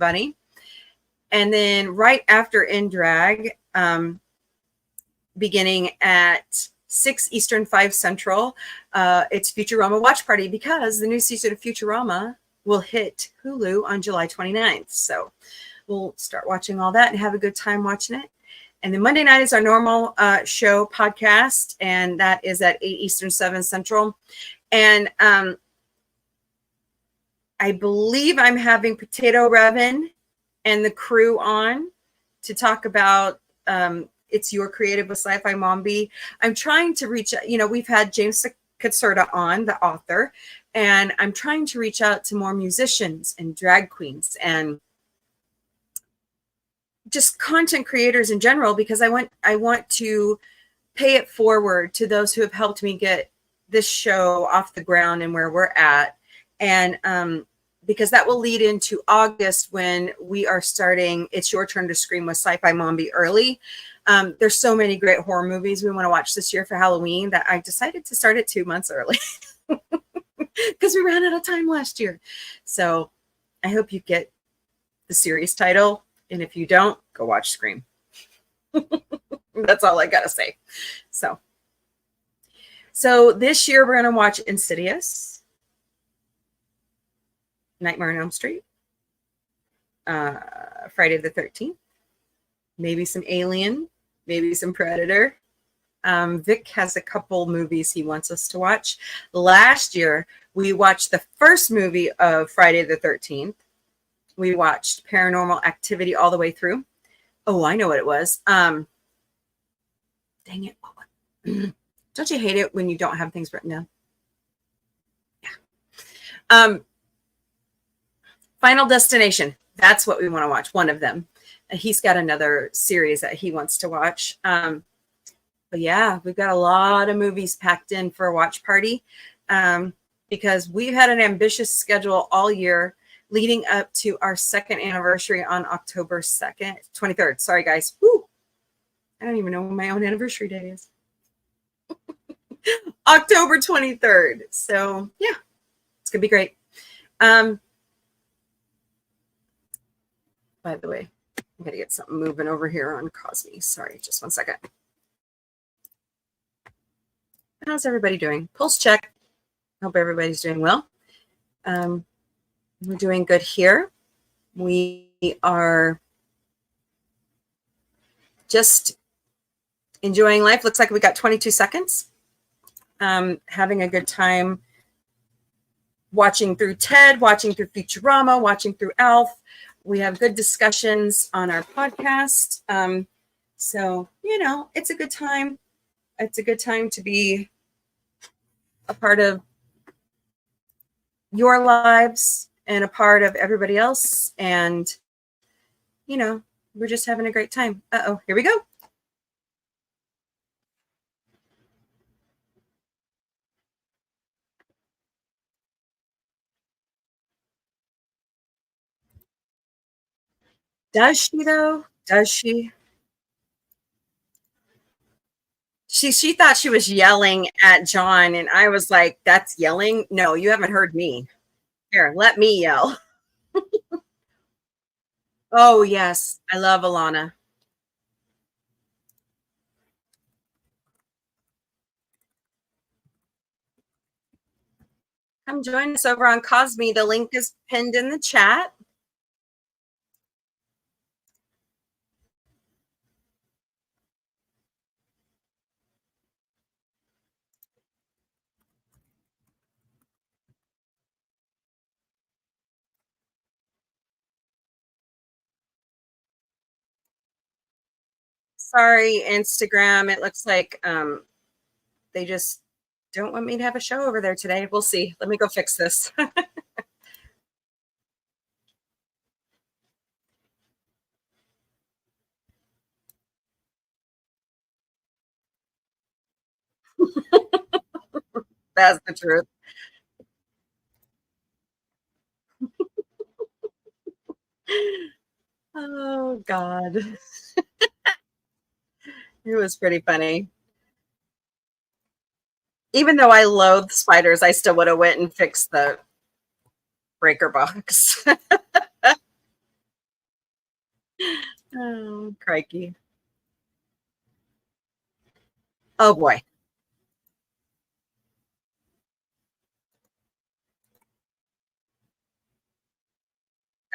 Bunny. And then right after In Drag, beginning at 6 Eastern, 5 Central, it's Futurama Watch Party, because the new season of Futurama will hit Hulu on July 29th. So we'll start watching all that and have a good time watching it. And then Monday night is our normal show podcast, and that is at 8 Eastern, 7 Central. And I believe I'm having Potato Revin and the crew on to talk about It's Your Creative with Sci-Fi Mombie. I'm trying to reach out. We've had James Caserta on, the author, and I'm trying to reach out to more musicians and drag queens and just content creators in general, because I want to pay it forward to those who have helped me get this show off the ground and where we're at. And because that will lead into August, when we are starting It's Your Turn to Scream with Sci-Fi Mombie early. There's so many great horror movies we want to watch this year for Halloween that I decided to start it 2 months early because we ran out of time last year. So I hope you get the series title. And if you don't, go watch Scream. That's all I got to say. So this year we're going to watch Insidious, Nightmare on Elm Street, Friday the 13th, maybe some Alien, maybe some Predator. Vic has a couple movies he wants us to watch. Last year, we watched the first movie of Friday the 13th. We watched Paranormal Activity all the way through. Oh, I know what it was. Dang it. Don't you hate it when you don't have things written down? Yeah. Final Destination. That's what we want to watch. One of them. He's got another series that he wants to watch. But yeah, we've got a lot of movies packed in for a watch party, because we've had an ambitious schedule all year leading up to our 2nd anniversary on October 23rd. Sorry, guys. Woo! I don't even know when my own anniversary date is. October 23rd. So yeah, it's going to be great. By the way, I'm going to get something moving over here on Cosme. Sorry, just 1 second. How's everybody doing? Pulse check. Hope everybody's doing well. We're doing good here. We are just enjoying life. Looks like we got 22 seconds. Having a good time watching through Ted, watching through Futurama, watching through Alf. We have good discussions on our podcast. So, it's a good time. It's a good time to be a part of your lives and a part of everybody else. And, we're just having a great time. Uh-oh, here we go. Does she, though? Does she? She thought she was yelling at John, and I was like, that's yelling? No, you haven't heard me. Here, let me yell. Oh, yes. I love Alana. Come join us over on Cosme. The link is pinned in the chat. Sorry, Instagram. It looks like they just don't want me to have a show over there today. We'll see. Let me go fix this. That's the truth. Oh, God. It was pretty funny. Even though I loathe spiders, I still would have went and fixed the breaker box. Oh, crikey. Oh boy.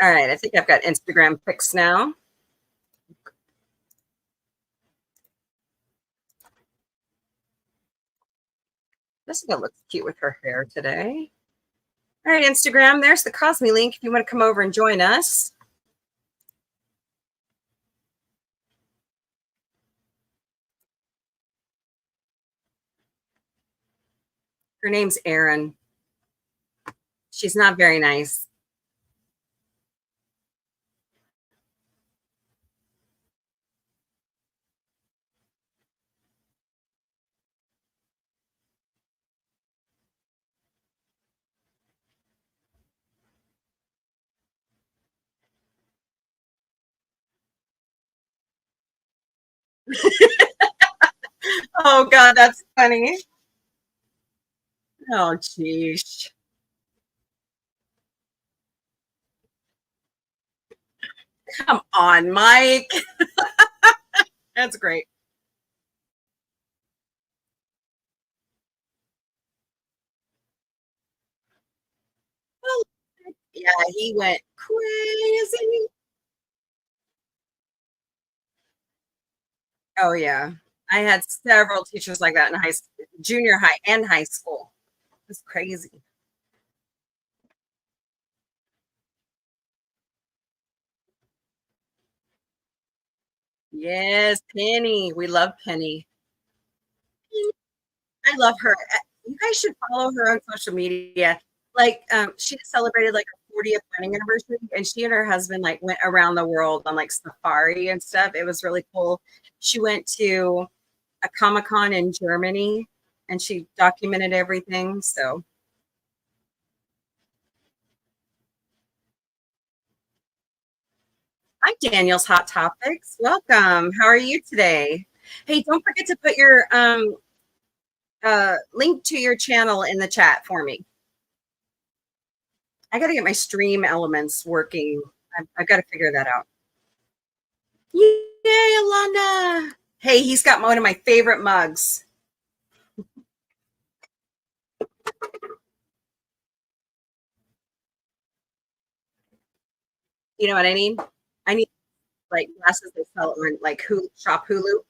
All right. I think I've got Instagram pics now. Jessica looks cute with her hair today. All right, Instagram. There's the Cosme link if you want to come over and join us. Her name's Erin. She's not very nice. Oh God, that's funny. Oh geez. Come on, Mike. That's great. Oh, yeah, he went crazy. Oh yeah. I had several teachers like that in high school, junior high and high school. It's crazy. Yes, Penny. We love Penny. I love her. You guys should follow her on social media. Like, she just celebrated like her 40th wedding anniversary, and she and her husband like went around the world on like safari and stuff. It was really cool. She went to a Comic-Con in Germany, and she documented everything. So, hi, Daniel's Hot Topics. Welcome. How are you today? Hey, don't forget to put your link to your channel in the chat for me. I got to get my stream elements working. I've got to figure that out. Yay, Alana. Hey, he's got one of my favorite mugs. You know what I need? I need like glasses they sell on like Hulu, Shop Hulu.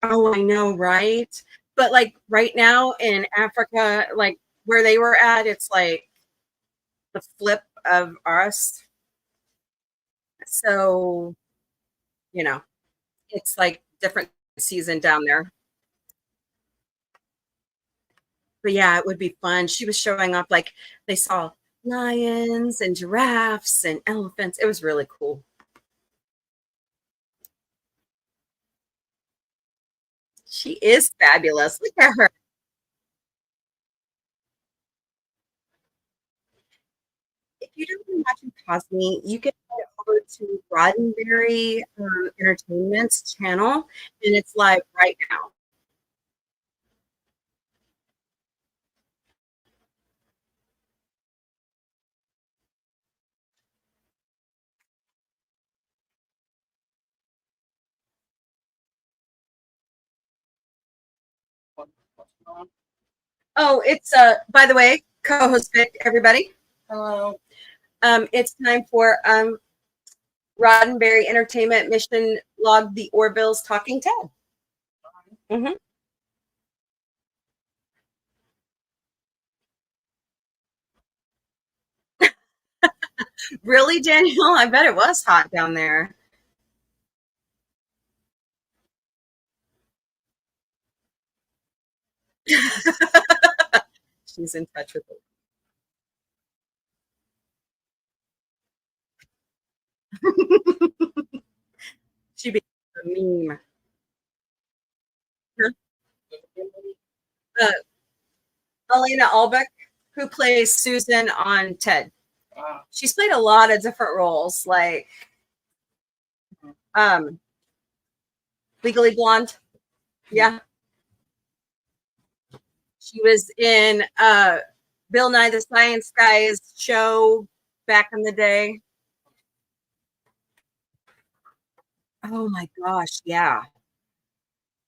Oh, I know, right? But like right now in Africa, like where they were at, it's like the flip of us. So, you know, it's like different season down there. But yeah, it would be fun. She was showing off like they saw lions and giraffes and elephants. It was really cool. She is fabulous. Look at her. If you don't mind watching Cosme, you can head over to Roddenberry Entertainment's channel, and it's live right now. Oh, it's by the way, co-host Vic, everybody. Hello. It's time for Roddenberry Entertainment Mission Log the Orville's Talking Ted. Mm-hmm. Really, Daniel? I bet it was hot down there. She's in touch with it. She became a meme. Uh, Elena Albeck, who plays Susan on Ted. Wow. She's played a lot of different roles, like um, Legally Blonde. Yeah, she was in Bill Nye the Science Guys show back in the day. Oh my gosh, yeah.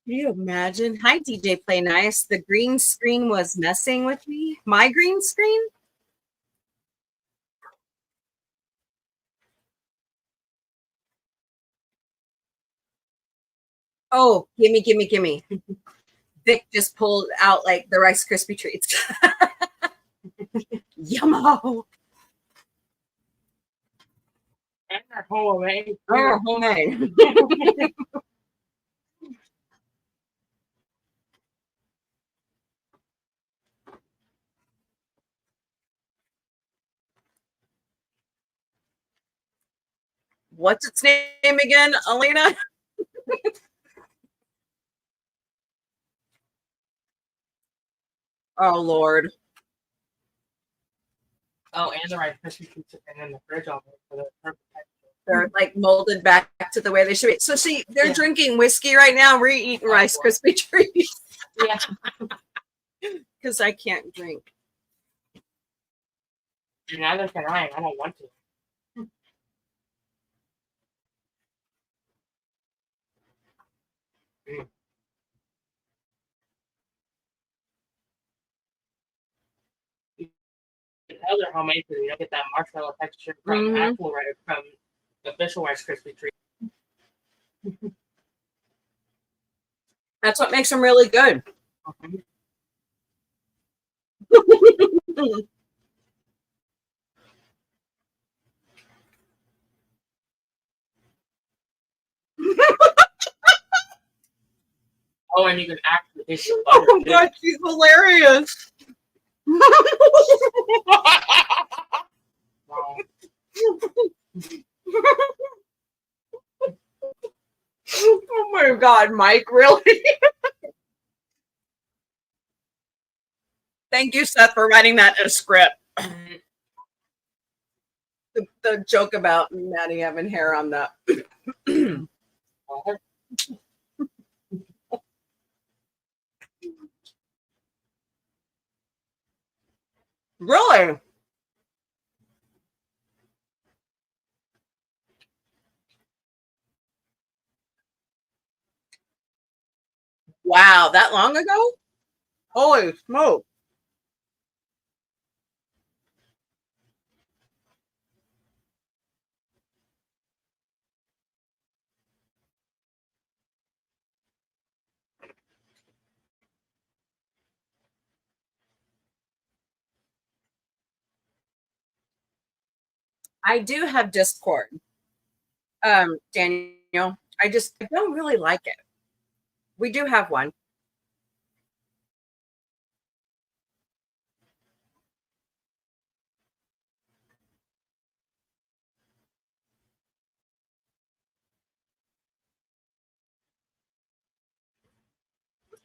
Can you imagine? Hi, DJ Play Nice. The green screen was messing with me. My green screen? Oh, gimme, gimme, gimme. Vic just pulled out like the Rice Krispie treats. Yummo. And they're homemade. Oh, homemade. What's its name again, Alina? Oh, Lord. Oh, and the Rice Krispie treats are in the fridge all day for the perfect texture. They're like molded back to the way they should be. So, see, they're drinking whiskey right now. We're eating Rice Krispie treats. Yeah. Because I can't drink. Neither can I. I don't want to. Tell they're homemade because you don't get that marshmallow texture from actual from the official Rice Krispie treat. That's what makes them really good. Oh, and you can actually taste the Oh butter. my god, she's hilarious. Wow. Oh my god, Mike, really? Thank you, Seth, for writing that in a script. The joke about Maddie having hair on the. Really? Wow, that long ago? Holy smoke. I do have Discord. Daniel, I don't really like it. We do have one.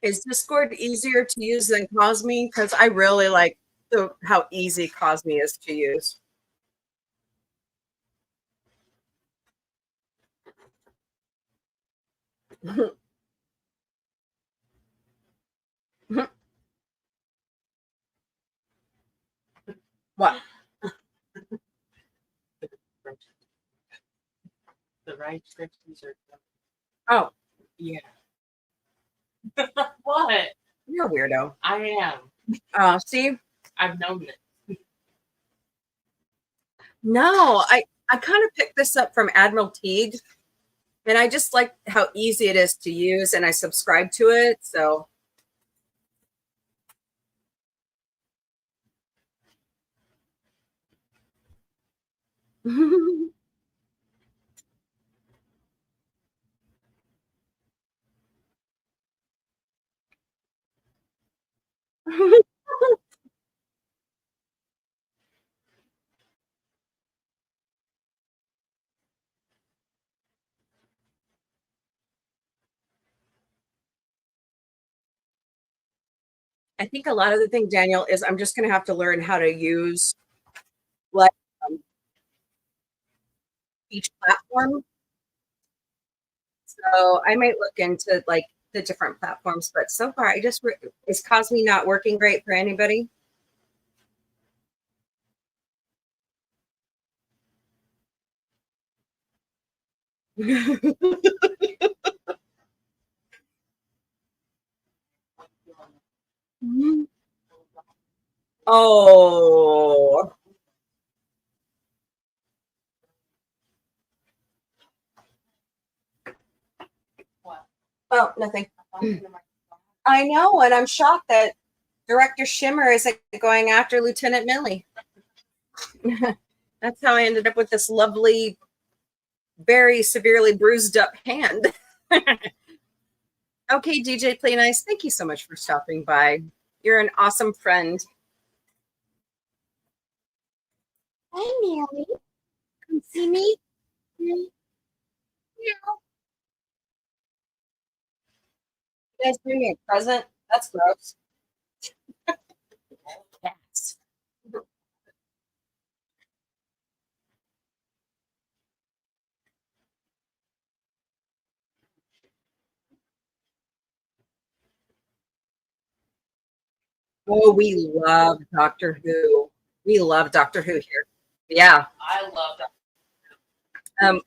Is Discord easier to use than Cosme? Because I really like how easy Cosme is to use. What? The Rice Krispies are. Oh, Yeah. What? you're a weirdo. I am. See? I've known it. No, I kind of picked this up from Admiral Teague, and I just like how easy it is to use, and I subscribe to it. So I think a lot of the thing, Daniel, is I'm just going to have to learn how to use like um, each platform. So I might look into like the different platforms, but so far I just is Cosme not working great for anybody? Oh. Oh, nothing. I know, and I'm shocked that Director Shimmer isn't going after Lieutenant Millie. That's how I ended up with this lovely, very severely bruised up hand. Okay, DJ Play Nice, thank you so much for stopping by. You're an awesome friend. Hi, Millie. Come see me. You guys bring me a present? That's gross. Cats. Oh, we love Doctor Who. We love Doctor Who here. Yeah. I love that.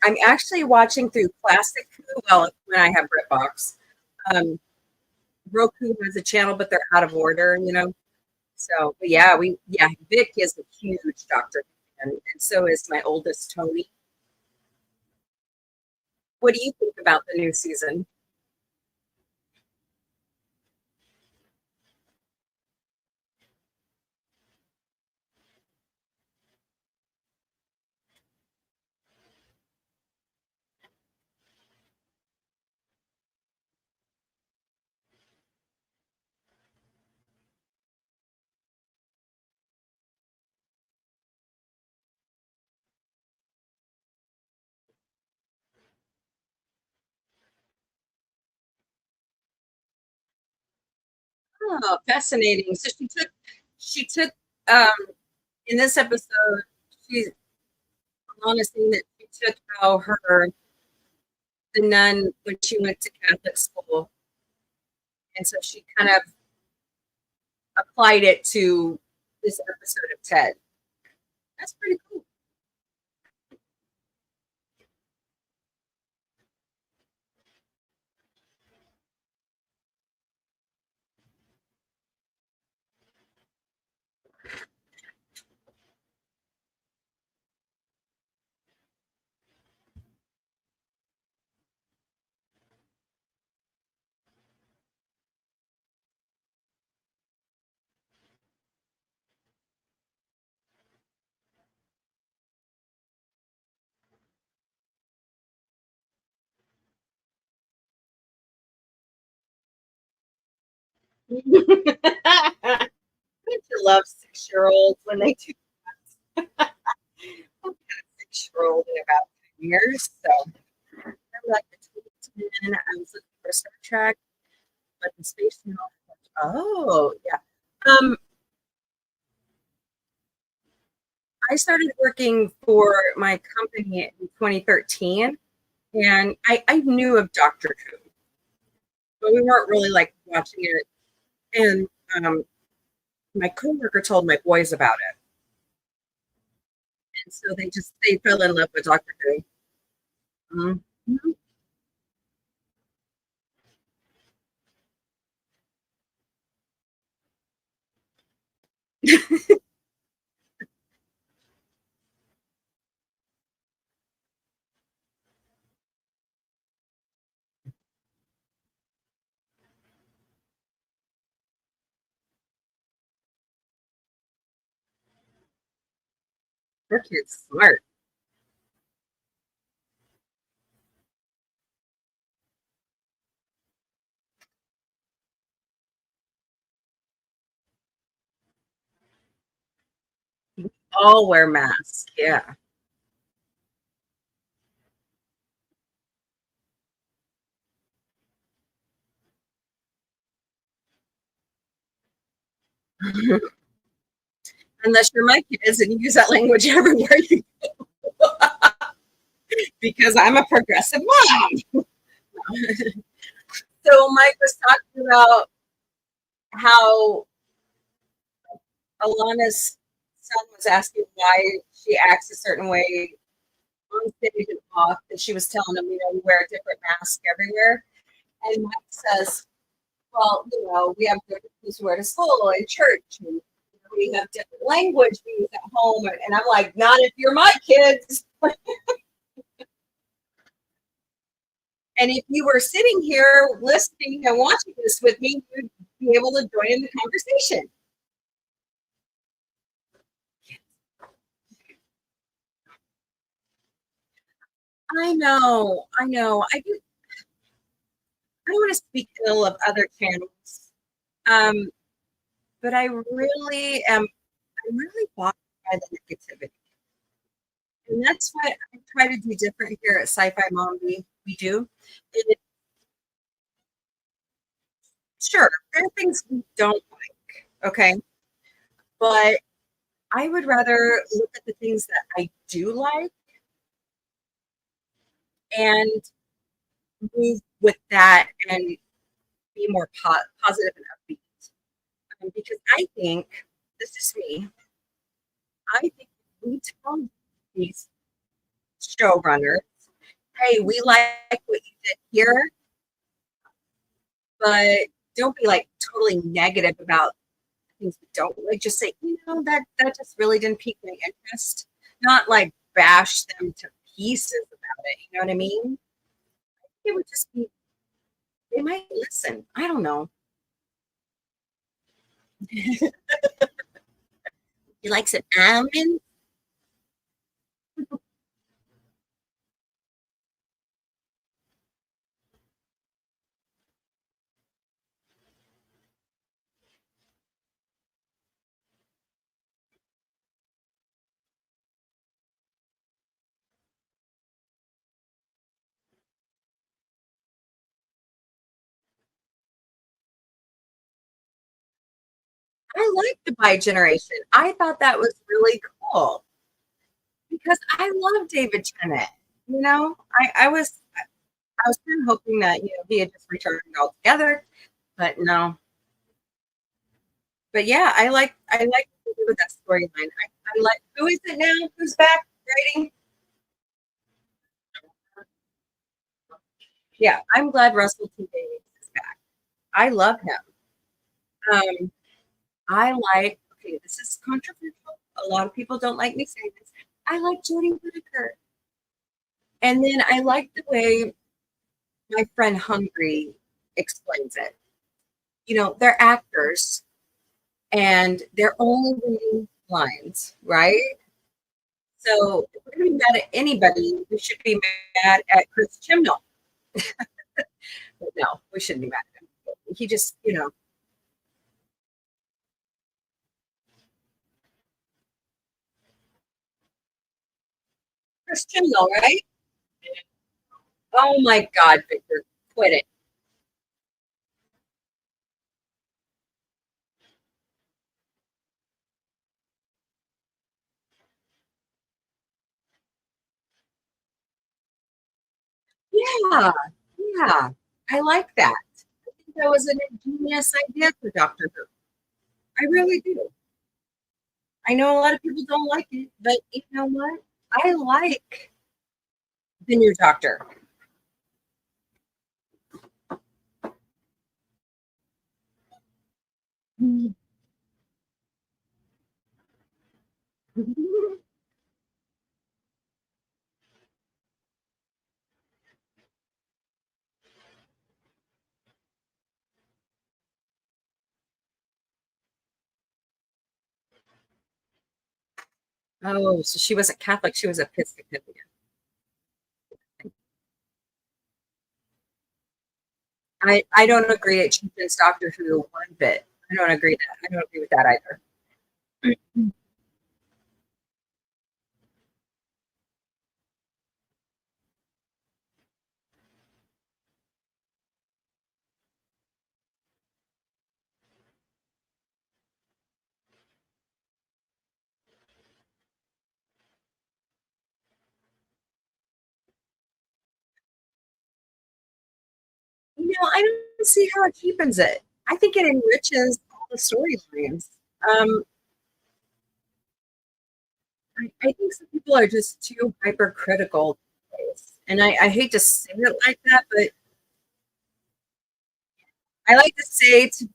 I'm actually watching through Classic Who. Well, when I have BritBox. Roku has a channel, but they're out of order, you know. So, but yeah, Vic is a huge Doctor Who fan, and so is my oldest Tony. What do you think about the new season? Oh, fascinating. So she took um in this episode, she's on a scene that she took how her the nun when she went to Catholic school, and so she kind of applied it to this episode of Ted. That's pretty cool. Don't you love 6-year-olds when they do 6-year-old in about 10 years? So I like the 2010. I was looking for Star Trek, but the Space Channel. Oh, yeah. I started working for my company in 2013, and I knew of Doctor Who, but we weren't really like watching it. And my coworker told my boys about it, and so they fell in love with Doctor Who. Mhm. Her kid's smart. All wear masks. Yeah. Unless you're my kids and you use that language everywhere you because I'm a progressive mom. So Mike was talking about how Alana's son was asking why she acts a certain way on stage and off and she was telling them, we wear a different mask everywhere. And Mike says, well, we have different things we wear to school and church, and we have different language we use at home. And I'm like, not if you're my kids. And if you were sitting here listening and watching this with me, you'd be able to join in the conversation. I know. I do. I don't want to speak ill of other channels, but I really am. I'm really bothered by the negativity, and that's what I try to do different here at Sci-Fi Mombie. We do. It, sure, there are things we don't like, okay, but I would rather look at the things that I do like and move with that and be more positive and upbeat. Because I think, this is me, I think we tell these showrunners, hey, we like what you did here, but don't be like totally negative about things we don't like. Just say, that just really didn't pique my interest. Not like bash them to pieces about it. You know what I mean? It would just be, they might listen. I don't know. You like some almonds? I like the bi generation. I thought that was really cool because I love David Tennant. I was kind of hoping that he had just returned altogether, but no. But yeah, I like what they did with that storyline. I like, who is it now? Who's back writing? Yeah, I'm glad Russell T Davies is back. I love him. Um, I like. Okay, this is controversial. A lot of people don't like me saying this. I like Jodie Whittaker, and then I like the way my friend Hungry explains it. They're actors and they're only reading lines, right? So if we're going to be mad at anybody, we should be mad at Chris Chibnall. But no, we shouldn't be mad at him. He just, Chris Chibnall, right? Oh my God, Victor, quit it. Yeah, yeah, I like that. I think that was an ingenious idea for Doctor Who. I really do. I know a lot of people don't like it, but you know what? I like the new Doctor. Oh, so she wasn't Catholic, she was Episcopalian. I don't agree it cheapens Doctor Who one bit. I don't agree that. I don't agree with that either. I don't see how it cheapens it. I think it enriches all the storylines. Um, I think some people are just too hypercritical. face. And I hate to say it like that, but I like to say to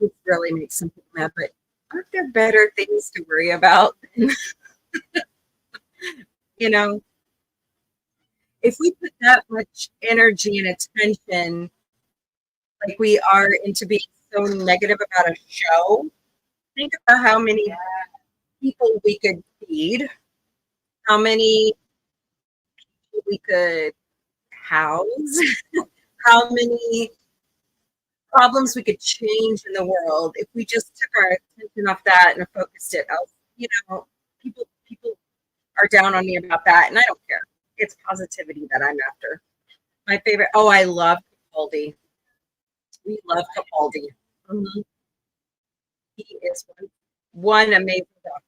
it really makes some people mad, but aren't there better things to worry about? You know, if we put that much energy and attention like we are into being so negative about a show, think about how many people we could feed, how many we could house, how many problems we could change in the world if we just took our attention off that and focused it else. You know, people are down on me about that, and I don't care. It's positivity that I'm after. My favorite. Oh, I love Capaldi. We love Capaldi. Mhm. He is one amazing doctor.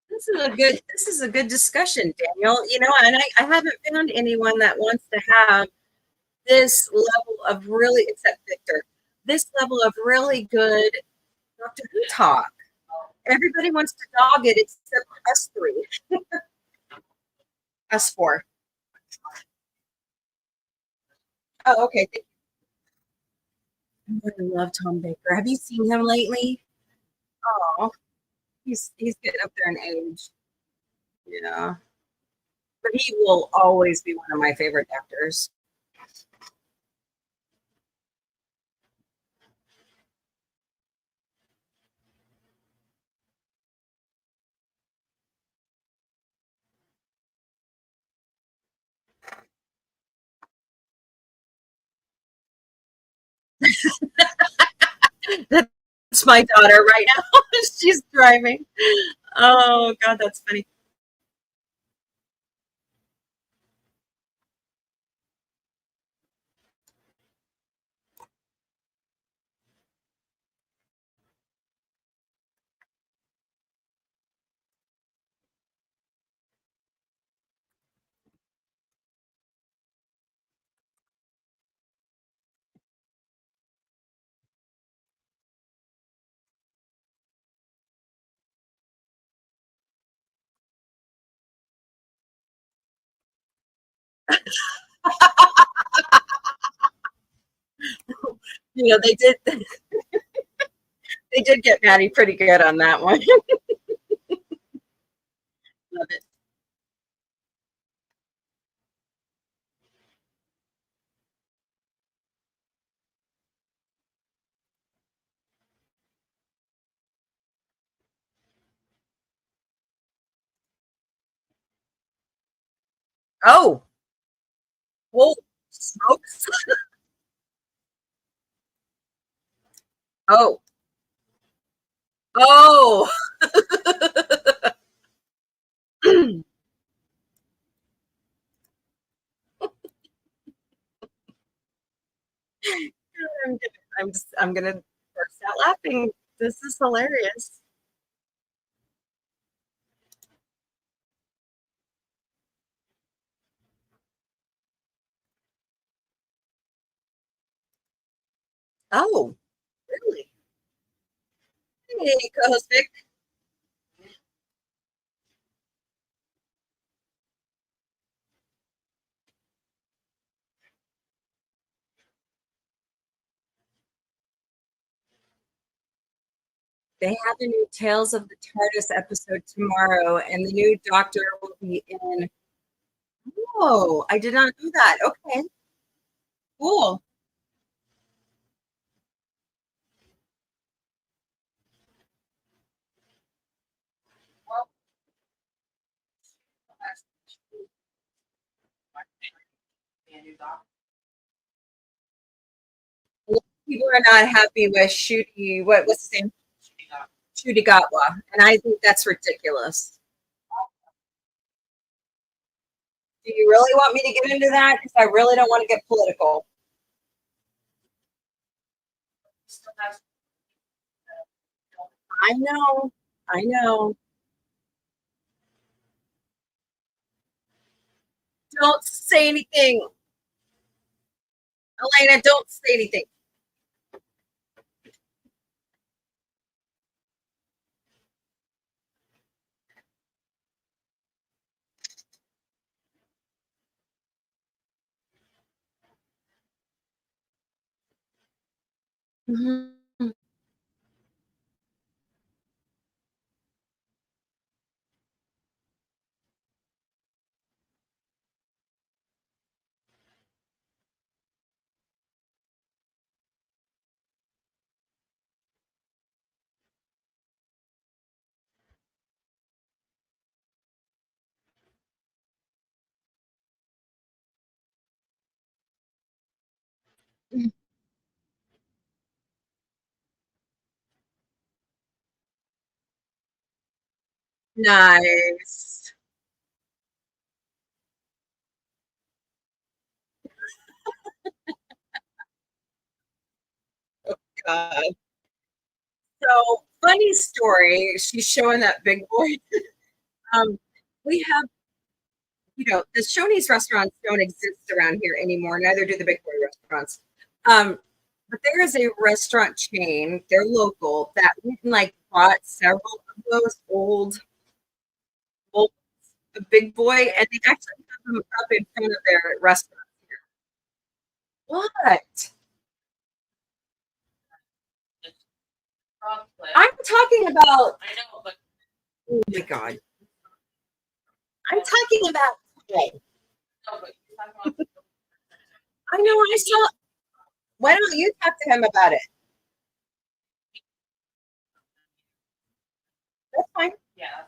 This is a good discussion, Daniel. You know, and I haven't found anyone that wants to have this level of really, except Victor, this level of really good Doctor Who talk. Everybody wants to dog it except us three, us four. Oh, okay. I love Tom Baker. Have you seen him lately? Oh, he's getting up there in age. Yeah, but he will always be one of my favorite actors. That's my daughter right now. She's driving. Oh God, that's funny. You know, they did get Maddie pretty good on that one. Love it. Oh, whoa, smokes. Oh, oh. I'm gonna burst out laughing. This is hilarious. Oh, really? Hey, co-host Vic. They have a new Tales of the TARDIS episode tomorrow, and the new Doctor will be in. Oh, I did not know that. Okay, cool. People are not happy with Shooty. What's his name? Shooty Gatwa, and I think that's ridiculous. Do you really want me to get into that? Because I really don't want to get political. I know. I know. Don't say anything. Elena, don't say anything. Mhm. Nice. God. So funny story. She's showing that big boy. Um, we have, the Shoney's restaurants don't exist around here anymore. Neither do the big boy restaurants. But there is a restaurant chain. They're local that we like bought several of those old the big boy, and they actually have them up in front of their restaurant here. What? I'm talking about. I know, but Oh my god! I'm talking about today. no, but you're talking about I know. I saw. Why don't you talk to him about it? That's fine. yeah.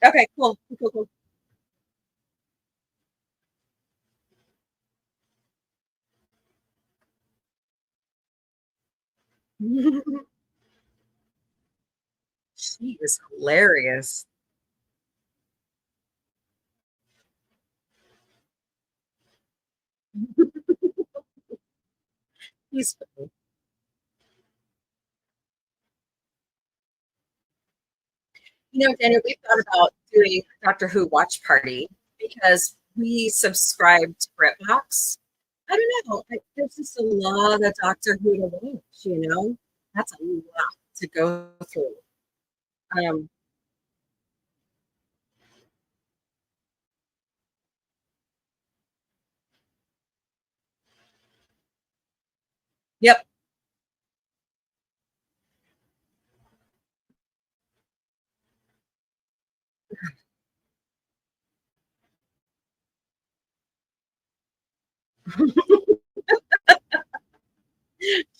Okay. Cool. Cool. Cool. Cool. She is hilarious. He's funny. Daniel, we thought about doing a Doctor Who watch party because we subscribe to BritBox. I don't know. There's just a lot of Doctor Who to watch. That's a lot to go through. Um, yep.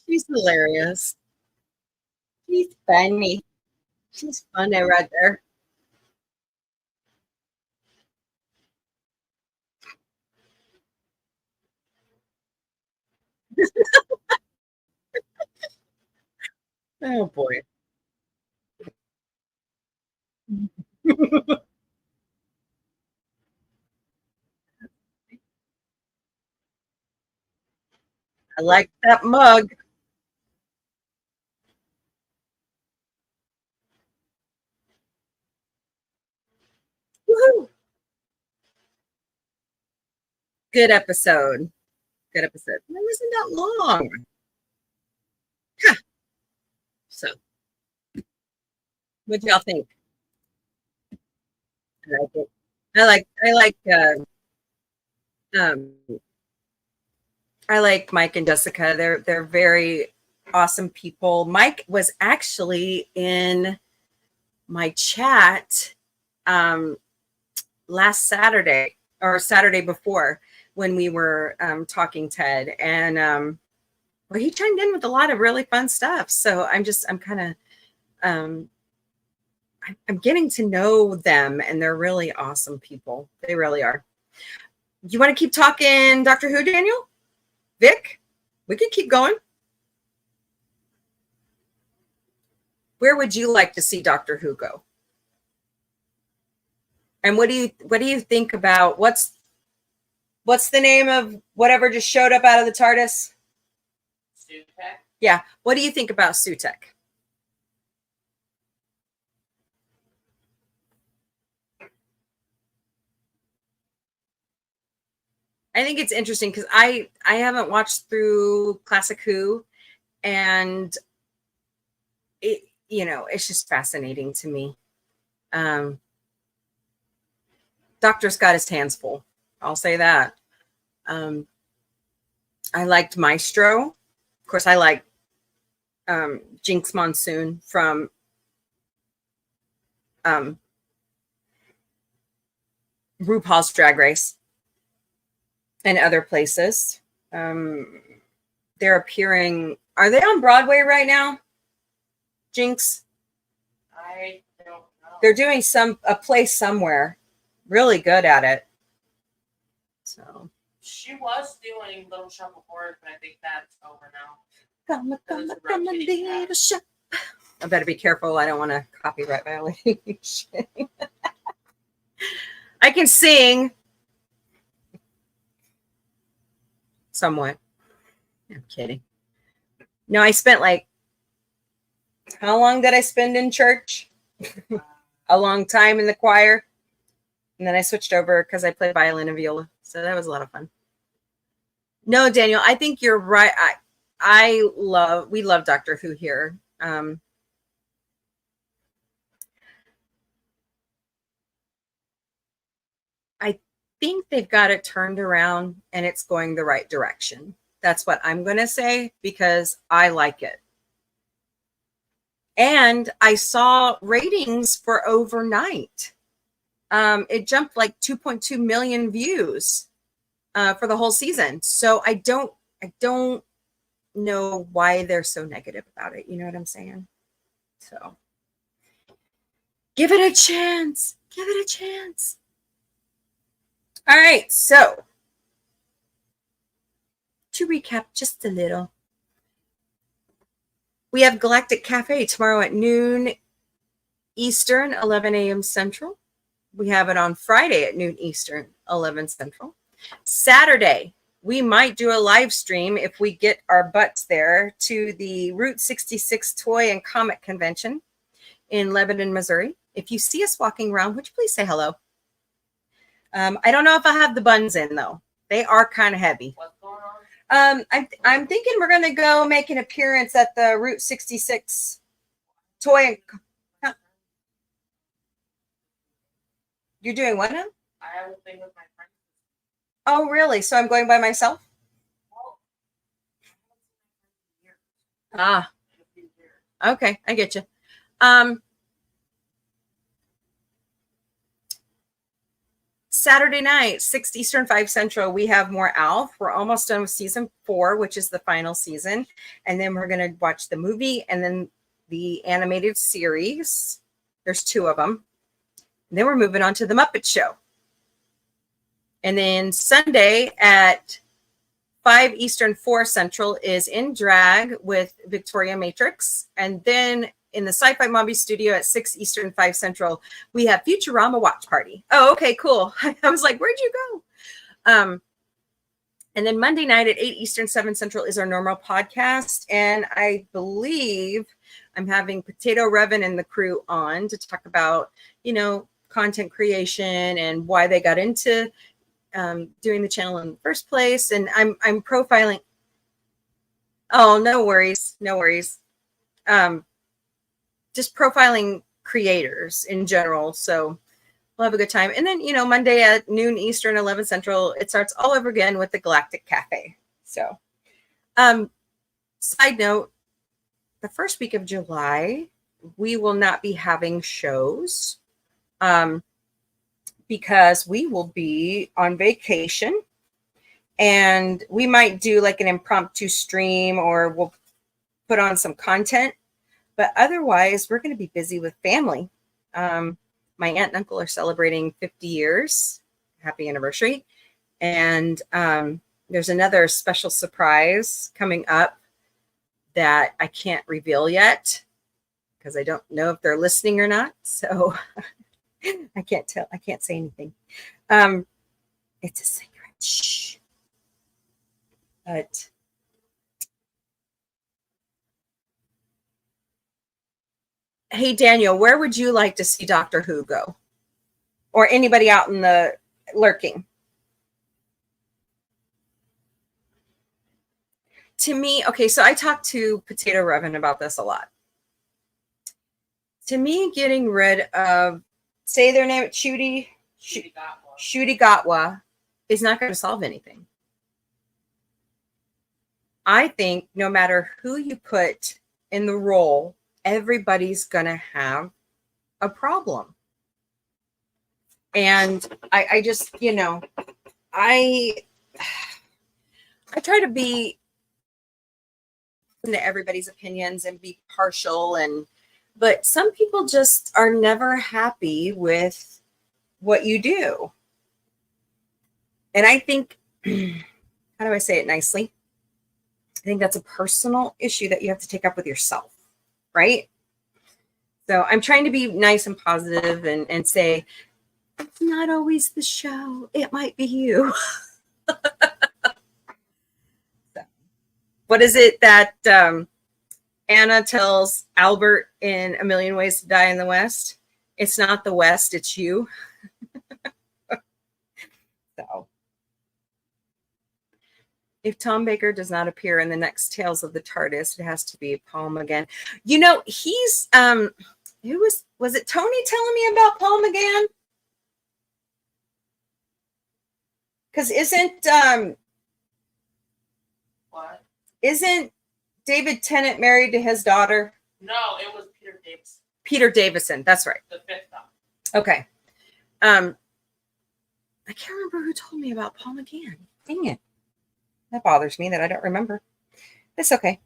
She's hilarious. She's funny. She's funny right there. Oh boy. I like that mug. Woo-hoo. Good episode. Good episode. It wasn't that long. Huh. So, what y'all think? I like it. Um, I like Mike and Jessica. They're very awesome people. Mike was actually in my chat um, last Saturday or Saturday before when we were talking TED, and well, he chimed in with a lot of really fun stuff. So I'm kind of um, I'm getting to know them, and they're really awesome people. They really are. You want to keep talking Doctor Who, Daniel? Vic? We can keep going. Where would you like to see Doctor Who go? And what do you think about what's the name of whatever just showed up out of the TARDIS? Sutek. Yeah. What do you think about Sutek? I think it's interesting because I haven't watched through Classic Who, and it, it's just fascinating to me. Doctor's got his hands full. I'll say that. I liked Maestro. Of course, I like Jinx Monsoon from RuPaul's Drag Race and other places. They're appearing. Are they on Broadway right now? Jinx? I don't know. They're doing a play somewhere. Really good at it. So she was doing Little Shop of Horrors, but I think that's over now. Come, little shop. I better be careful. I don't want to copyright violation. I can sing somewhat. I'm kidding. No, I spent how long did I spend in church? A long time in the choir. And then I switched over because I played violin and viola. So that was a lot of fun. No, Daniel, I think you're right. We love Doctor Who here. I think they've got it turned around and it's going the right direction. That's what I'm going to say because I like it. And I saw ratings for overnight. It jumped 2.2 million views for the whole season. So I don't know why they're so negative about it. You know what I'm saying? So give it a chance. Give it a chance. All right. So to recap just a little, we have Galactic Cafe tomorrow at noon Eastern, 11 a.m. Central. We have it on Friday at noon Eastern, 11 Central. Saturday, we might do a live stream if we get our butts there to the Route 66 Toy and Comic Convention in Lebanon, Missouri. If you see us walking around, would you please say hello? I don't know if I have the buns in, though. They are kind of heavy. What's going on? I'm thinking we're going to go make an appearance at the Route 66 Toy and... You're doing what now? I have a thing with my friends. Oh, really? So I'm going by myself? Ah. Okay, I get you. Saturday night, 6 Eastern, 5 Central, we have more ALF. We're almost done with season 4, which is the final season. And then we're going to watch the movie and then the animated series. There's 2 of them. And then we're moving on to the Muppet Show. And then Sunday at 5 Eastern, 4 Central is In Drag with Victoria Matrix. And then in the Sci-Fi Mombie studio at 6 Eastern, 5 Central, we have Futurama Watch Party. Oh, okay, cool. I was like, where'd you go? And then Monday night at 8 Eastern, 7 Central is our normal podcast. And I believe I'm having Potato Revan and the crew on to talk about, content creation and why they got into doing the channel in the first place. And I'm profiling. Oh, no worries. No worries. Just profiling creators in general. So we'll have a good time. And then, Monday at noon Eastern, 11 Central, it starts all over again with the Galactic Cafe. So, side note, the first week of July, we will not be having shows because we will be on vacation, and we might do an impromptu stream or we'll put on some content. But otherwise, we're going to be busy with family. My aunt and uncle are celebrating 50 years. Happy anniversary. And there's another special surprise coming up that I can't reveal yet because I don't know if they're listening or not. So I can't tell. I can't say anything. It's a secret. Shh. But hey, Daniel, where would you like to see Doctor Who go? Or anybody out in the lurking? to me, okay, so I talked to Potato Revan about this a lot. To me, getting rid of, say their name, Shooty Gatwa, is not going to solve anything. I think no matter who you put in the role, everybody's going to have a problem. And I just, I try to be into everybody's opinions and be partial, but some people just are never happy with what you do. And I think, how do I say it nicely? I think that's a personal issue that you have to take up with yourself, right? So I'm trying to be nice and positive and say, it's not always the show. It might be you. So, what is it that Anna tells Albert in A Million Ways to Die in the West? It's not the West, it's you. So, if Tom Baker does not appear in the next Tales of the TARDIS, it has to be Paul McGann. He's who was it Tony telling me about Paul McGann? Because isn't David Tennant married to his daughter? No, it was Peter Davison. Peter Davison, that's right. The fifth Doctor. Okay. I can't remember who told me about Paul McGann. Dang it. That bothers me that I don't remember. It's okay.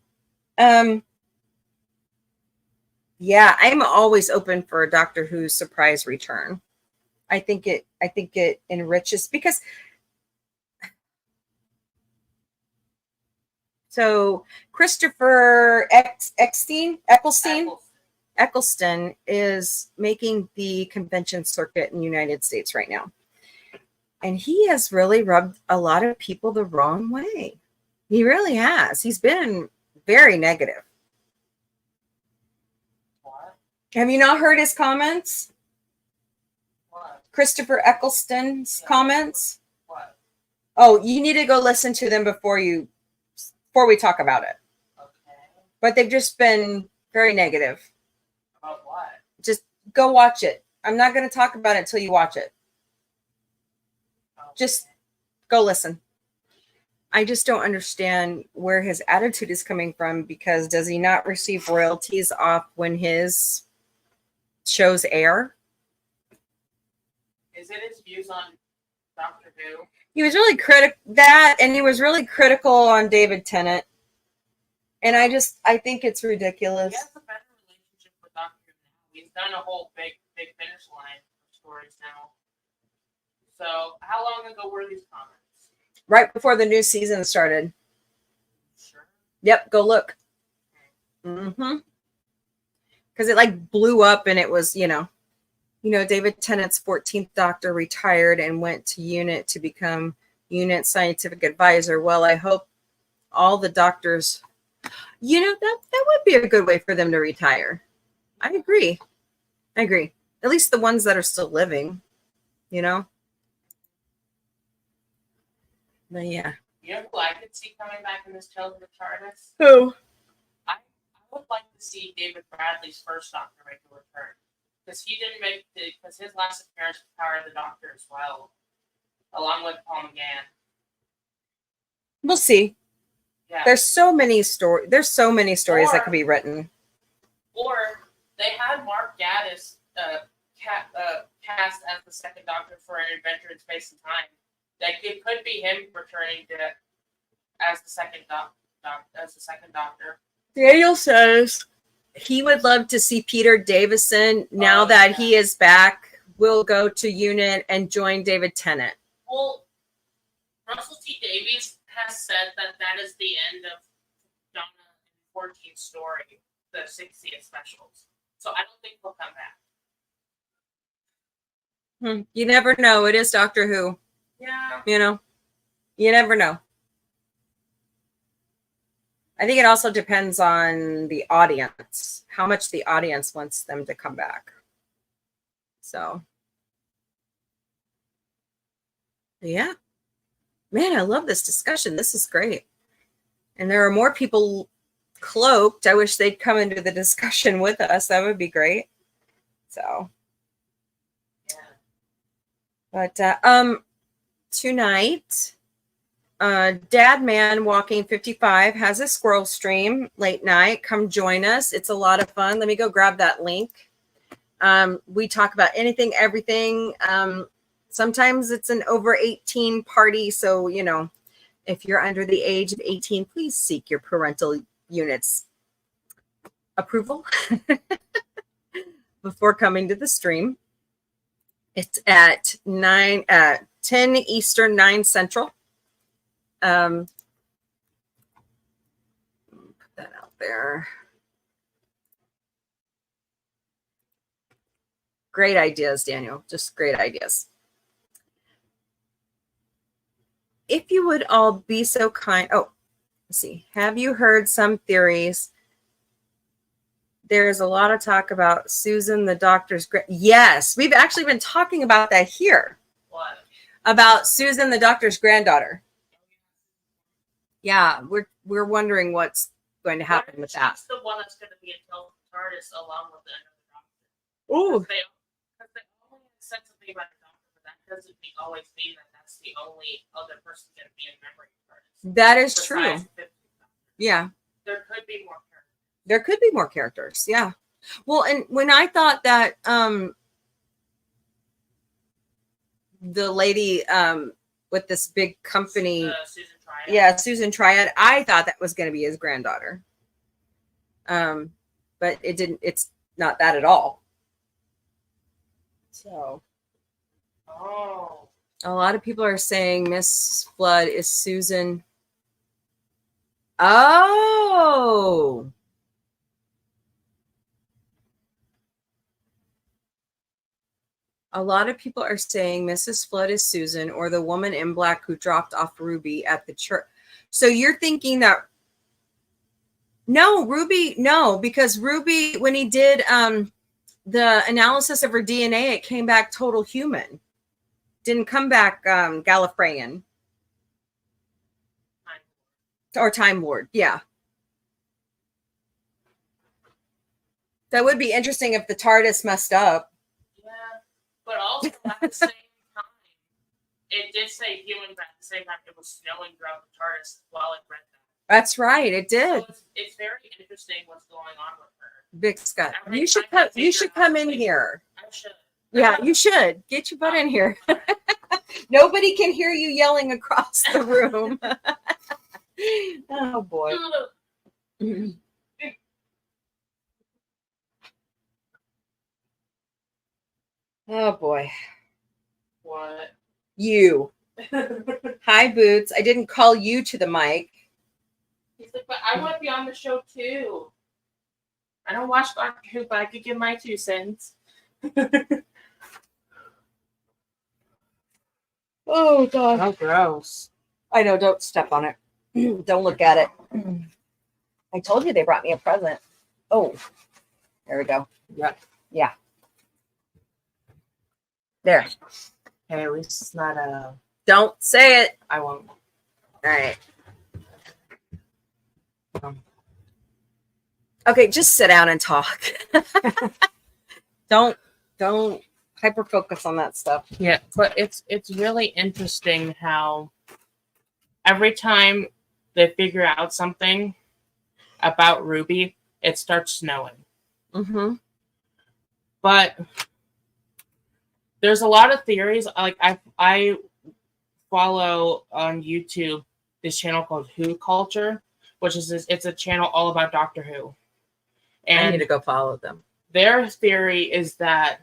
Yeah, I'm always open for a Doctor Who surprise return. I think it enriches, because so Christopher Eccleston is making the convention circuit in the United States right now. And he has really rubbed a lot of people the wrong way. He really has. He's been very negative. What? Have you not heard his comments? What? Christopher Eccleston's comments? What? Oh, you need to go listen to them before we talk about it. Okay. But they've just been very negative. About what? Just go watch it. I'm not going to talk about it until you watch it. Just go listen. I just don't understand where his attitude is coming from, because does he not receive royalties off when his shows air? Is it his views on Doctor Who? He was really and he was really critical on David Tennant. And I think it's ridiculous. He has a better relationship with Doctor Who now. He's done a whole big finish line of stories now. So, how long ago were these comments? Right before the new season started. Sure. Yep, go look. Because it blew up, and it was, David Tennant's 14th Doctor retired and went to UNIT to become UNIT scientific advisor. Well, I hope all the doctors, that would be a good way for them to retire. I agree. At least the ones that are still living, But yeah. You know who I could see coming back in this Tales of the TARDIS? Who? I would like to see David Bradley's first Doctor make a return. Because because his last appearance was Power of the Doctor as well. Along with Paul McGann. We'll see. Yeah. There's so many stories that could be written. Or they had Mark Gatiss cast as the second Doctor for An Adventure in Space and Time. It could be him returning as the second Doctor. Daniel says he would love to see Peter Davison, now that he is back, will go to UNIT and join David Tennant. Well, Russell T Davies has said that is the end of Donna and 14th story, the 60th specials. So I don't think he'll come back. You never know. It is Doctor Who. Yeah. You never know. I think it also depends on the audience, how much the audience wants them to come back. So, yeah. Man, I love this discussion. This is great. And there are more people cloaked. I wish they'd come into the discussion with us. That would be great. So, but tonight, Dad Man Walking 55 has a squirrel stream late night. Come join us. It's a lot of fun. Let me go grab that link. We talk about anything, everything. Sometimes it's an over 18 party. So, you know, if you're under the age of 18, please seek your parental unit's approval before coming to the stream. It's at 10 Eastern, 9 Central. Put that out there. Great ideas, Daniel. Just great ideas. If you would all be so kind. Oh, let's see. Have you heard some theories? There's a lot of talk about Susan, the doctor's. Yes, we've actually been talking about that here. What? About Susan, the doctor's granddaughter. Yeah, we're wondering what's going to happen with that. She's the one that's going to be in TARDIS along with the doctor. Ooh. Because they only said something about the doctor, but that doesn't always mean that that's the only other person going to be in memory TARDIS. That is true. Yeah. There could be more characters. There could be more characters. Yeah. Well, and when I thought that the lady with this big company, Susan Triad. yeah, Susan Triad, I thought that was going to be his granddaughter. But it didn't. It's not that at all. So, a lot of people are saying Miss Flood is Susan. Oh. A lot of people are saying Mrs. Flood is Susan or the woman in black who dropped off Ruby at the church. So you're thinking that no, Ruby, no, because Ruby, when he did the analysis of her DNA, it came back total human. Didn't come back Gallifreyan. Or Time Lord, yeah. That would be interesting if the TARDIS messed up. Yeah, but also at the same time, it did say human, but at the same time, it was snowing throughout the TARDIS while it read that. That's right, it did. So it's very interesting what's going on with her. Big Scott, you should come in here. I should. Yeah, you should. Get your butt in here. Nobody can hear you yelling across the room. Oh, boy. Oh, boy. What? You. Hi, Boots. I didn't call you to the mic. He's like, but I want to be on the show, too. I don't watch Doctor Who, but I could give my 2 cents. Oh, God. Oh, gross. I know. Don't step on it. Don't look at it. I told you they brought me a present. Oh, there we go. Yeah. Yeah. There. Hey, at least it's not a... Don't say it. I won't. All right. Okay, just sit down and talk. Don't hyper focus on that stuff. Yeah, but it's really interesting how every time they figure out something about Ruby, it starts snowing. Mm-hmm. But there's a lot of theories. Like I follow on YouTube this channel called Who Culture, which is it's a channel all about Doctor Who. And I need to go follow them. Their theory is that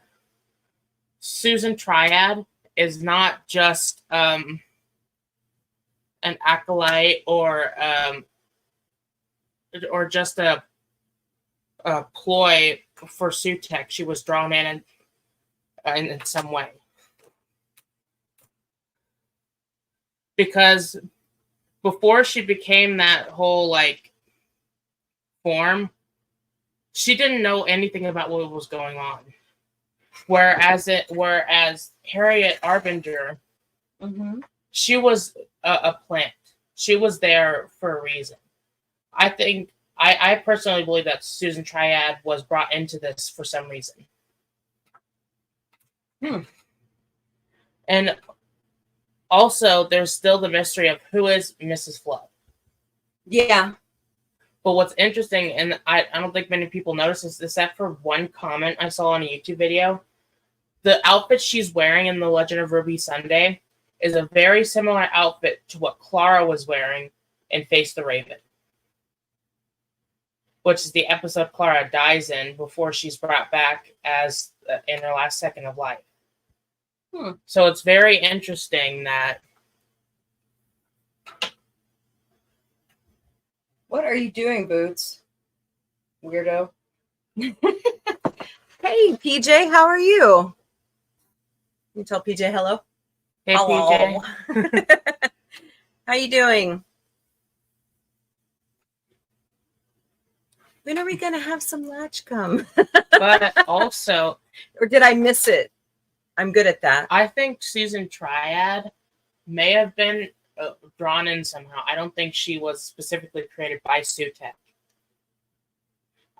Susan Triad is not just an acolyte or just a ploy for Sutek. She was drawn in some way. Because before she became that whole like form, she didn't know anything about what was going on. Whereas Harriet Arbinger, mm-hmm. she was a plant. She was there for a reason. I personally believe that Susan Triad was brought into this for some reason. And also, there's still the mystery of who is Mrs. Flood. Yeah. But what's interesting, and I don't think many people notice this, except for one comment I saw on a YouTube video, the outfit she's wearing in The Legend of Ruby Sunday is a very similar outfit to what Clara was wearing in Face the Raven, which is the episode Clara dies in before she's brought back as in her last second of life. So it's very interesting that... What are you doing, Boots? Weirdo. Hey, PJ, how are you? You tell PJ hello. Hey, hello. PJ. How you doing? When are we going to have some latch come? But also... Or did I miss it? I'm good at that. I think Susan Triad may have been drawn in somehow. I don't think she was specifically created by Sutek.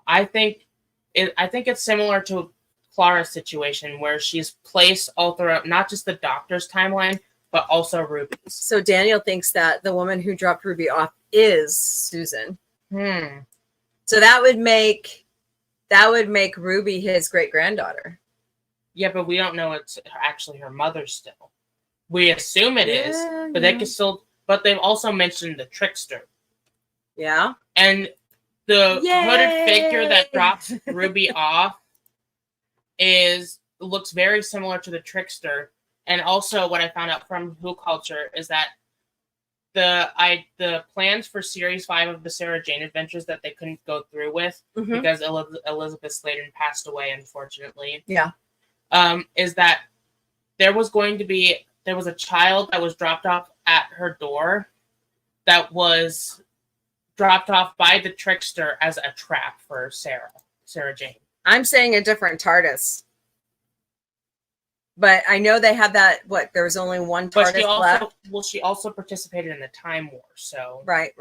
I think it's similar to Clara's situation, where she's placed all throughout not just the Doctor's timeline, but also Ruby's. So Daniel thinks that the woman who dropped Ruby off is Susan. So that would make Ruby his great-granddaughter. Yeah, but we don't know it's actually her mother still. We assume it is, but they can still. But they've also mentioned the trickster. Yeah. And the hooded figure that drops Ruby off looks very similar to the trickster. And also, what I found out from Who Culture is that the plans for Series 5 of the Sarah Jane Adventures that they couldn't go through with because Elizabeth Sladen passed away, unfortunately. Yeah. Is that there was a child that was dropped off at her door that was dropped off by the trickster as a trap for Sarah Jane. I'm saying a different TARDIS. But I know they have that, there was only one TARDIS left. Well, she also participated in the Time War, so... Right.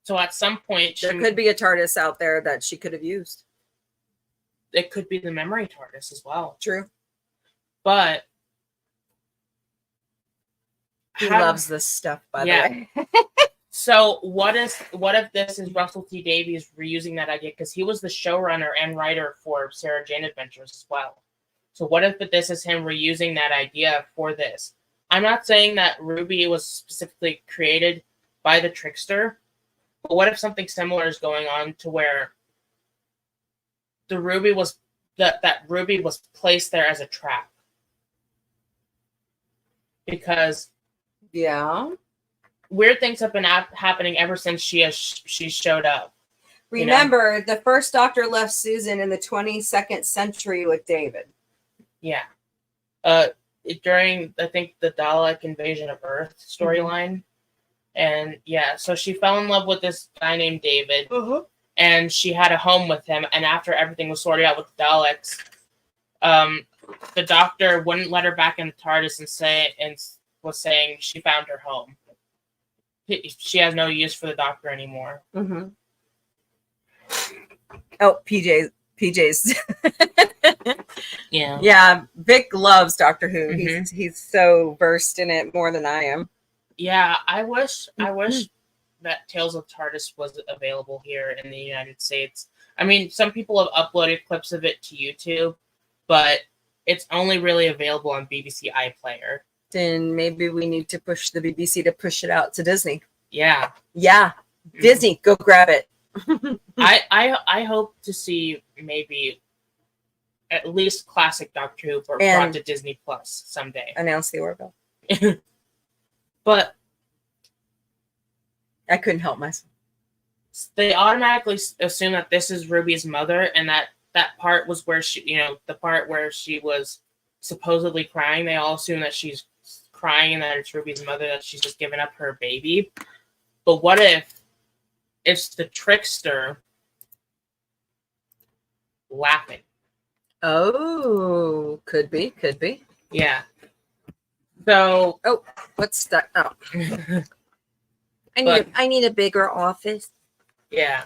So at some point... There could be a TARDIS out there that she could have used. It could be the memory TARDIS as well. True. But... He loves this stuff, by the way. So what if this is Russell T Davies reusing that idea? Because he was the showrunner and writer for Sarah Jane Adventures as well. So what if this is him reusing that idea for this? I'm not saying that Ruby was specifically created by the trickster, but what if something similar is going on to where that Ruby was placed there as a trap? Because weird things have been happening ever since she showed up. Remember, the first Doctor left Susan in the 22nd century with David. Yeah. During, I think, the Dalek invasion of Earth storyline. And yeah, so she fell in love with this guy named David. And she had a home with him. And after everything was sorted out with the Daleks, the Doctor wouldn't let her back in the TARDIS and was saying she found her home. She has no use for the Doctor anymore. Oh, PJ's. Yeah. Vic loves Doctor Who. He's so versed in it more than I am. Yeah, I wish that Tales of TARDIS was available here in the United States. I mean, some people have uploaded clips of it to YouTube, but it's only really available on BBC iPlayer. Then maybe we need to push the BBC to push it out to Disney. Yeah. Disney, go grab it. I hope to see maybe at least classic Doctor Who brought to Disney Plus someday. Announce the Orville. But I couldn't help myself. They automatically assume that this is Ruby's mother, and that part was where the part where she was supposedly crying. They all assume that she's crying and that it's Ruby's mother, that she's just given up her baby. But what if it's the trickster laughing? Oh, could be. Yeah. So, what's that? Oh, I need a bigger office. Yeah.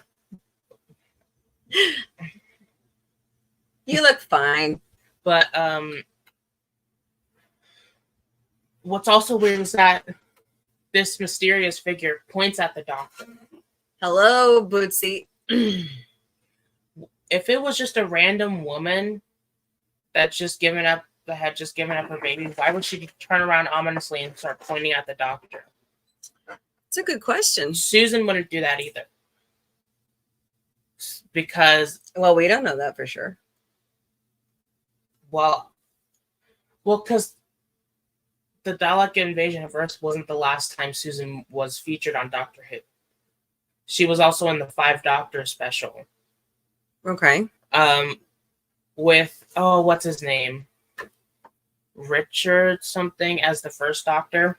You look fine. But what's also weird is that this mysterious figure points at the doctor. Hello, Bootsy. If it was just a random woman that had just given up her baby, why would she turn around ominously and start pointing at the doctor? It's a good question. Susan wouldn't do that either. Because Well, we don't know that for sure. Well, because the Dalek invasion of Earth wasn't the last time Susan was featured on Doctor Who. She was also in the 5 Doctors special. Okay. With what's his name? Richard something as the first Doctor.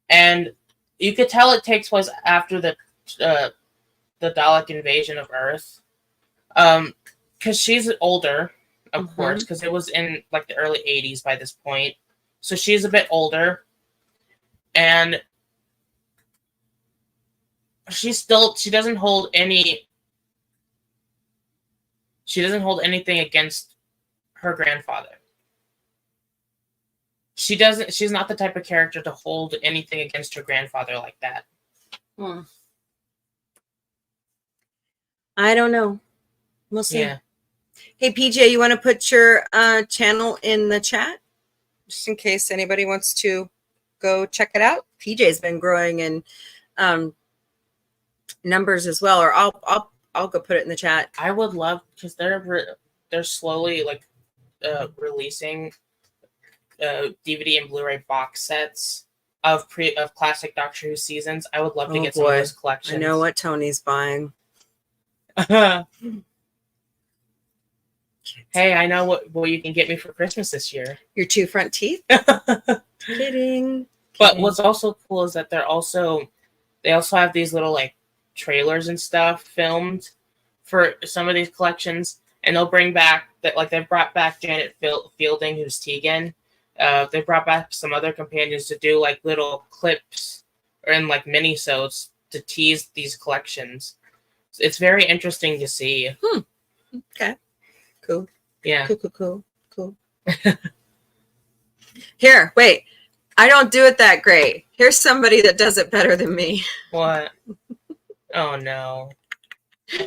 And you could tell it takes place after the Dalek invasion of Earth. Because she's older, of course, because it was in like the early 80s by this point. So she's a bit older. And she doesn't hold anything against her grandfather. She's not the type of character to hold anything against her grandfather like that. I don't know. We'll see. Yeah. Hey, PJ, you want to put your channel in the chat? Just in case anybody wants to go check it out. PJ's been growing in numbers as well, or I'll go put it in the chat. I would love, because they're slowly like releasing DVD and Blu-ray box sets of classic Doctor Who seasons. I would love to get some of those collections. I know what Tony's buying. Hey, I know what you can get me for Christmas this year. Your 2 front teeth? Kidding. But what's also cool is that they also have these little like trailers and stuff filmed for some of these collections, and they'll bring back that, like, they've brought back Janet Fielding, who's Tegan. They brought back some other companions to do like little clips or in like mini-sodes to tease these collections. It's very interesting to see. Okay. Cool. Yeah. Cool. Here, wait. I don't do it that great. Here's somebody that does it better than me. What? Oh no.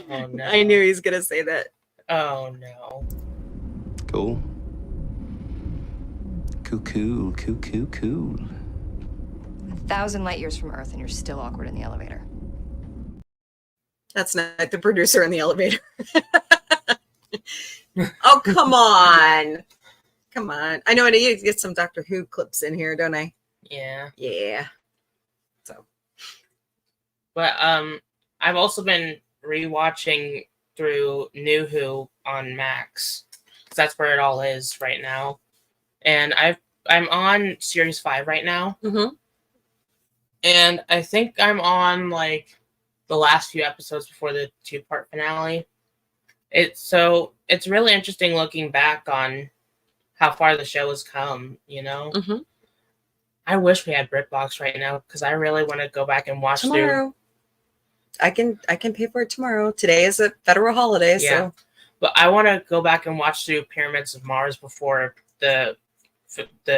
Oh no. I knew he was gonna say that. Oh no. Cool. Cool. 1,000 light years from Earth and you're still awkward in the elevator. That's not the producer in the elevator. Oh, come on. Come on. I know I need to get some Doctor Who clips in here, don't I? Yeah. Yeah. So. But I've also been rewatching through New Who on Max, because that's where it all is right now. And I'm on series 5 right now. And I think I'm on like the last few episodes before the 2-part finale. It's really interesting looking back on how far the show has come, you know? I wish we had BritBox right now, because I really want to go back and watch tomorrow. I can pay for it tomorrow. Today is a federal holiday, so. But I want to go back and watch through Pyramids of Mars before the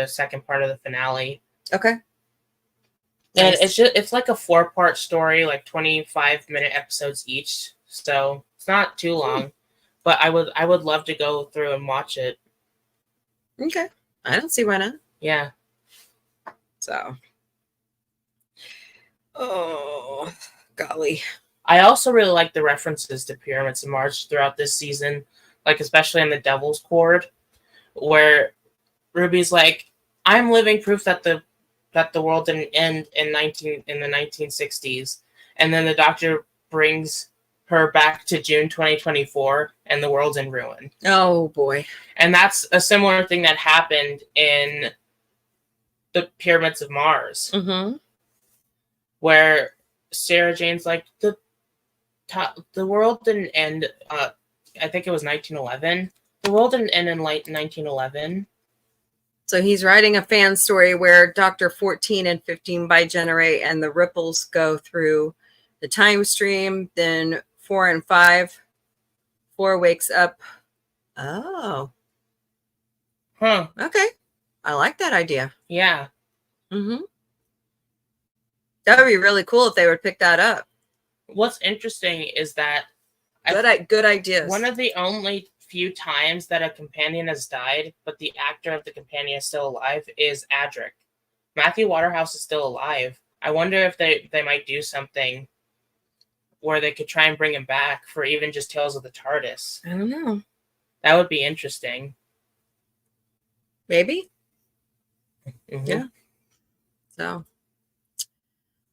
second part of the finale. Okay. And it's like a 4-part story, like 25-minute episodes each, so it's not too long. But I would love to go through and watch it. Okay. I don't see why not. Yeah. So. Oh, golly. I also really like the references to Pyramids of Mars throughout this season, like especially in the Devil's Cord, where Ruby's like, I'm living proof that the world didn't end in the 1960s, and then the Doctor brings her back to June 2024, and the world's in ruin. Oh boy! And that's a similar thing that happened in the Pyramids of Mars, where Sarah Jane's like, the world didn't end. I think it was 1911. The world didn't end in like 1911. So he's writing a fan story where Dr. 14 and 15 bigenerate, and the ripples go through the time stream, then 4 and 5. 4 wakes up. Oh, Huh. okay. I like that idea. Yeah. Mm-hmm. That would be really cool if they would pick that up. What's interesting is that Good ideas. one of the only few times that a companion has died, but the actor of the companion is still alive, is Adric. Matthew Waterhouse is still alive. I wonder if they might do something where they could try and bring him back for even just Tales of the TARDIS. I don't know. That would be interesting. Maybe. Mm-hmm. Yeah. So.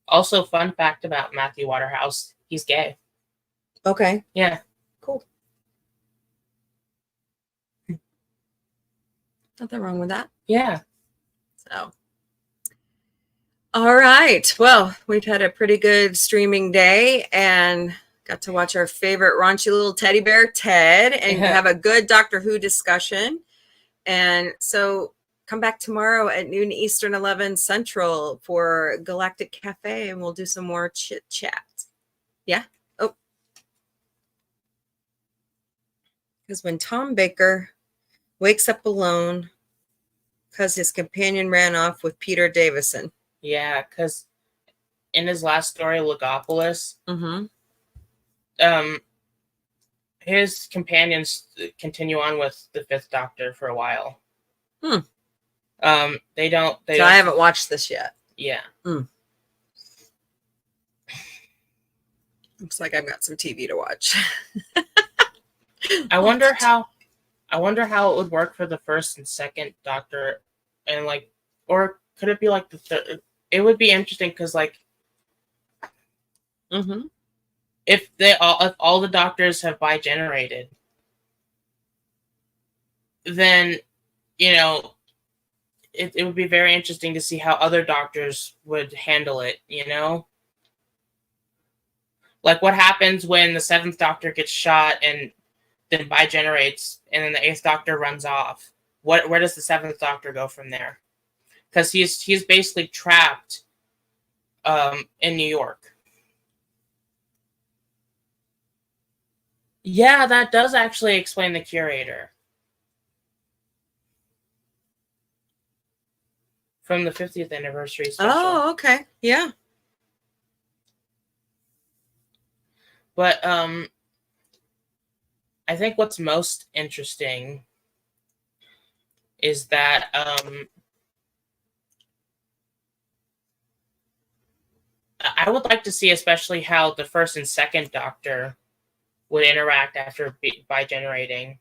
Also, fun fact about Matthew Waterhouse, he's gay. Okay. Yeah. Cool. Nothing wrong with that. Yeah. So. All right. Well, we've had a pretty good streaming day and got to watch our favorite raunchy little teddy bear, Ted, and have a good Doctor Who discussion. And so come back tomorrow at noon Eastern, 11 Central for Galactic Cafe, and we'll do some more chit chat. Yeah. Oh. Because when Tom Baker wakes up alone because his companion ran off with Peter Davison. Yeah, because in his last story, Legopolis, Mm-hmm. His companions continue on with the Fifth Doctor for a while. They don't. So I haven't watched this yet. Yeah. Looks like I've got some TV to watch. I wonder how it would work for the first and second Doctor, and like, or could it be like the third? It would be interesting because like, Mm-hmm. if all the Doctors have bi-generated, then it would be very interesting to see how other Doctors would handle it. Like what happens when the seventh Doctor gets shot and then bi-generates, and then the eighth Doctor runs off. Where does the seventh Doctor go from there? Because he's basically trapped in New York. Yeah, that does actually explain the Curator from the 50th anniversary special. Oh, okay. Yeah. But I think what's most interesting is that I would like to see especially how the first and second Doctor would interact after bi-generating.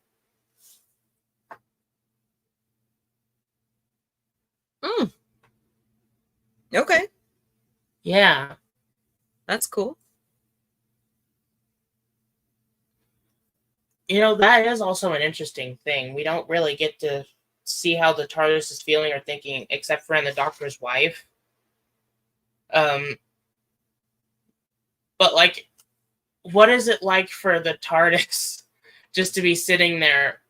Okay. Yeah. That's cool. That is also an interesting thing. We don't really get to see how the TARDIS is feeling or thinking, except for in the Doctor's wife. But like, what is it like for the TARDIS just to be sitting there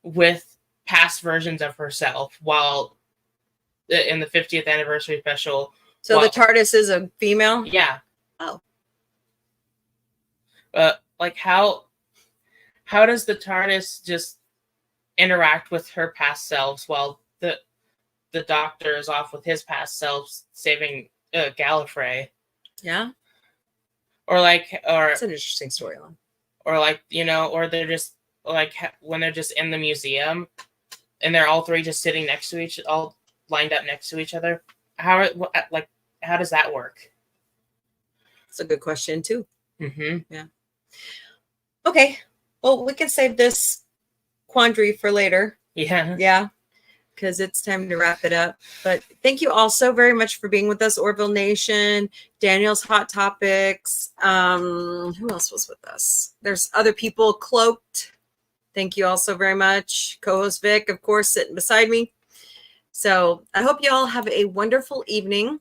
with past versions of herself while in the 50th anniversary special? So the TARDIS is a female? Yeah. Oh. Like how does the TARDIS just interact with her past selves while the Doctor is off with his past selves saving Gallifrey? Yeah. Or it's an interesting storyline. Or or they're just like when they're just in the museum and they're all three just sitting next to all lined up next to each other. How does that work? It's a good question too. Mm-hmm. Yeah. Okay. Well, we can save this quandary for later. Yeah. Yeah. Because it's time to wrap it up. But thank you all so very much for being with us, Orville Nation, Daniel's Hot Topics. Who else was with us? There's other people. Cloaked. Thank you all so very much. Co-host Vic, of course, sitting beside me. So I hope you all have a wonderful evening.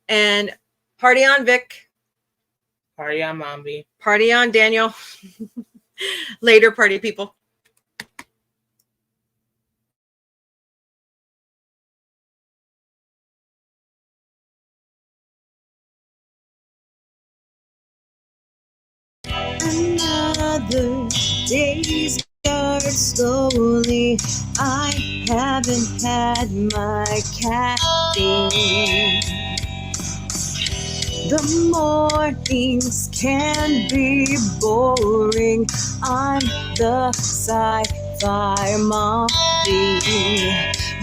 And party on, Vic. Party on, Mombie. Party on, Daniel. Later, party people. the days start slowly. I haven't had my caffeine. The mornings can be boring. I'm the sci-fi Mombie.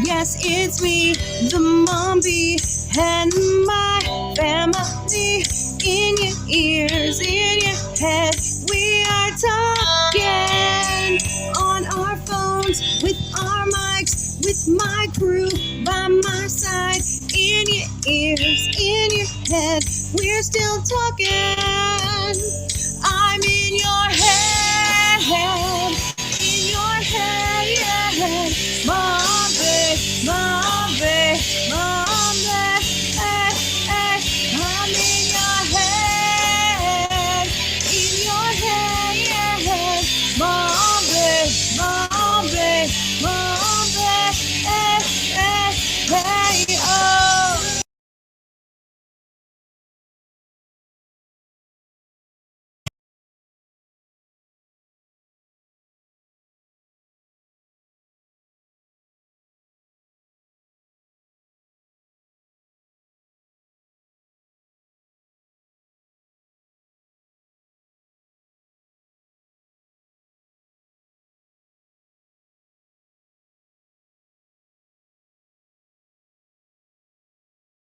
Yes, it's me, the Mombie, and my family. In your ears, in your head, we are talking on our phones, with our mics, with my crew by my side. In your ears, in your head, we're still talking.